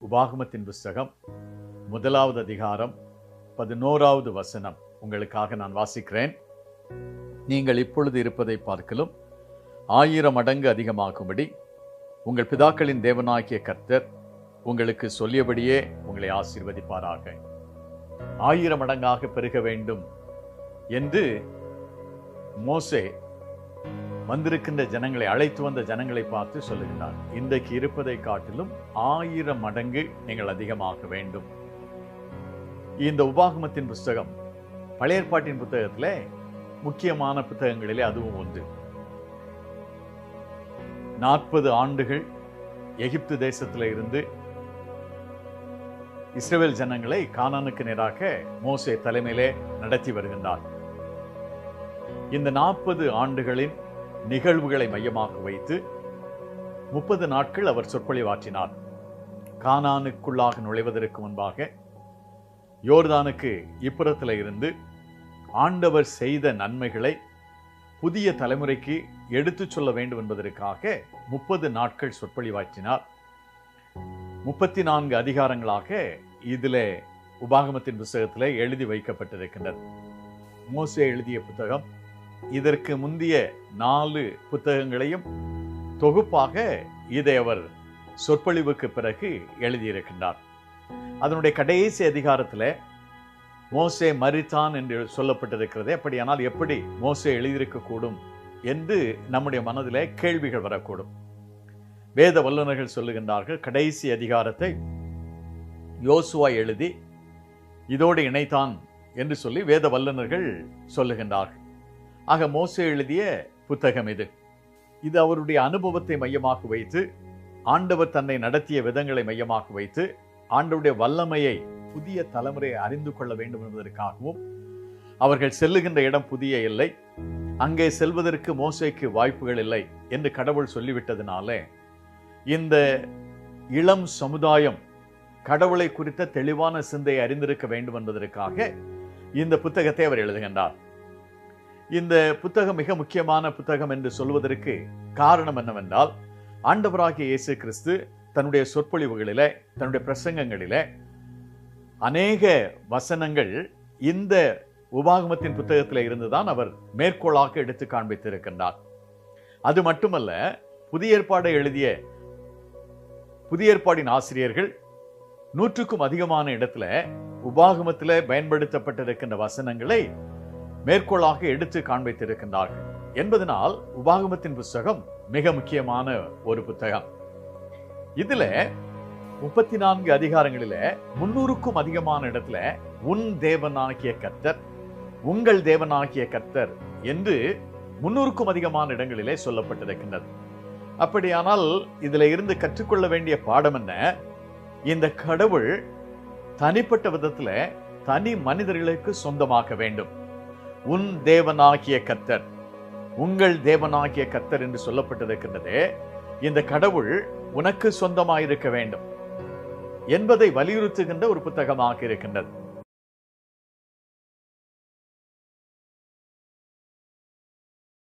உபாகமத்தின் புஸ்தகம் 1வது அதிகாரம் 11வது வசனம் உங்களுக்காக நான் வாசிக்கிறேன். நீங்கள் இப்பொழுது இருப்பதை பார்க்கலும் 1000 மடங்கு அதிகமாகும்படி உங்கள் பிதாக்களின் தேவனாகிய கர்த்தர் உங்களுக்கு சொல்லியபடியே உங்களை ஆசீர்வதிப்பாராக. 1000 மடங்காக பெருக வேண்டும் என்று மோசே வந்திருக்கின்ற ஜனங்களை, அழைத்து வந்த ஜனங்களை பார்த்து சொல்லுகிறார். இன்றைக்கு இருப்பதை காட்டிலும் 1000 மடங்கு நீங்கள் அதிகமாக வேண்டும். இந்த உபாகமத்தின் புஸ்தகம் பழைய ஏற்பாட்டின் புத்தகத்திலே முக்கியமான புத்தகங்களிலே அதுவும் ஒன்று. 40 ஆண்டுகள் எகிப்து தேசத்தில் இருந்து இஸ்ரவேல் ஜனங்களை கானானுக்கு நேராக மோசே தலைமையிலே நடத்தி வருகின்றார். இந்த 40 ஆண்டுகளின் நிகழ்வுகளை மையமாக வைத்து 30 நாட்கள் அவர் சொற்பொழிவாற்றினார். கானானுக்குள்ளாக நுழைவதற்கு முன்பாக யோர்தானுக்கு இப்புறத்தில் இருந்து ஆண்டவர் செய்த நன்மைகளை புதிய தலைமுறைக்கு எடுத்துச் சொல்ல வேண்டும் என்பதற்காக 30 நாட்கள் சொற்பொழிவாற்றினார். 34 அதிகாரங்களாக இதிலே உபாகமத்தின் புத்தகத்திலே எழுதி வைக்கப்பட்டிருக்கின்றது. மோசே எழுதிய புத்தகம் இதற்கு முந்திய 4 புத்தகங்களையும் தொகுப்பாக இதை அவர் சொற்பொழிவுக்கு பிறகு எழுதியிருக்கின்றார். அதனுடைய கடைசி அதிகாரத்தில் மோசே மரித்தான் என்று சொல்லப்பட்டிருக்கிறது. அப்படியானால் எப்படி மோசே எழுதியிருக்கக்கூடும் என்று நம்முடைய மனதிலே கேள்விகள் வரக்கூடும். வேத வல்லுநர்கள் சொல்லுகின்றார்கள், கடைசி அதிகாரத்தை யோசுவா எழுதி இதோடு இணைத்தான் என்று சொல்லி வேத வல்லுநர்கள் சொல்லுகின்றார்கள். ஆக மோசே எழுதிய புத்தகம் இது அவருடைய அனுபவத்தை மையமாக வைத்து, ஆண்டவர் தன்னை நடத்திய விதங்களை மையமாக வைத்து, ஆண்டவருடைய வல்லமையை புதிய தலைமுறையை அறிந்து கொள்ள வேண்டும் என்பதற்காகவும், அவர்கள் செல்லுகின்ற இடம் புதிய இல்லை, அங்கே செல்வதற்கு மோசேக்கு வாய்ப்புகள் இல்லை என்று கடவுள் சொல்லிவிட்டதினாலே இந்த இளம் சமுதாயம் கடவுளை குறித்த தெளிவான சிந்தையை அறிந்திருக்க வேண்டும் என்பதற்காக இந்த புத்தகத்தை அவர் எழுதுகின்றார். இந்த புத்தகம் மிக முக்கியமான புத்தகம் என்று சொல்வதற்கு காரணம் என்னவென்றால், ஆண்டவராகிய இயேசு கிறிஸ்து தன்னுடைய சொற்பொழிவுகளிலே, தன்னுடைய பிரசங்கங்களிலே அநேக வசனங்கள் இந்த உபாகமத்தின் புத்தகத்தில் இருந்துதான் அவர் மேற்கோளாக எடுத்து காண்பித்திருக்கின்றார். அது மட்டுமல்ல, புதிய ஏற்பாடை எழுதிய புதிய ஏற்பாடின் ஆசிரியர்கள் 100க்கும் அதிகமான இடத்துல உபாகமத்தில் பயன்படுத்தப்பட்டிருக்கின்ற வசனங்களை மேற்கோளாக எடுத்து காண்பித்திருக்கின்றார்கள் என்பதனால் உபாகமத்தின் புத்தகம் மிக முக்கியமான ஒரு புத்தகம். இதுல 34 அதிகாரங்களில 300க்கும் அதிகமான இடத்துல உன் தேவனாகிய கர்த்தர், உங்கள் தேவனாகிய கர்த்தர் என்று 300க்கும் அதிகமான இடங்களிலே சொல்லப்பட்டிருக்கின்றது. அப்படியானால் இதுல இருந்து கற்றுக்கொள்ள வேண்டிய பாடம் என்ன? இந்த கடவுள் தனிப்பட்ட விதத்துல தனி மனிதர்களுக்கு சொந்தமாக வேண்டும். உன் தேவனாகிய கர்த்தர், உங்கள் தேவனாகிய கர்த்தர் என்று சொல்லப்பட்டிருக்கின்றது. இந்த கடவுள் உனக்கு சொந்தமாயிருக்க வேண்டும் என்பதை வலியுறுத்துகின்ற ஒரு புத்தகமாக இருக்கின்றது.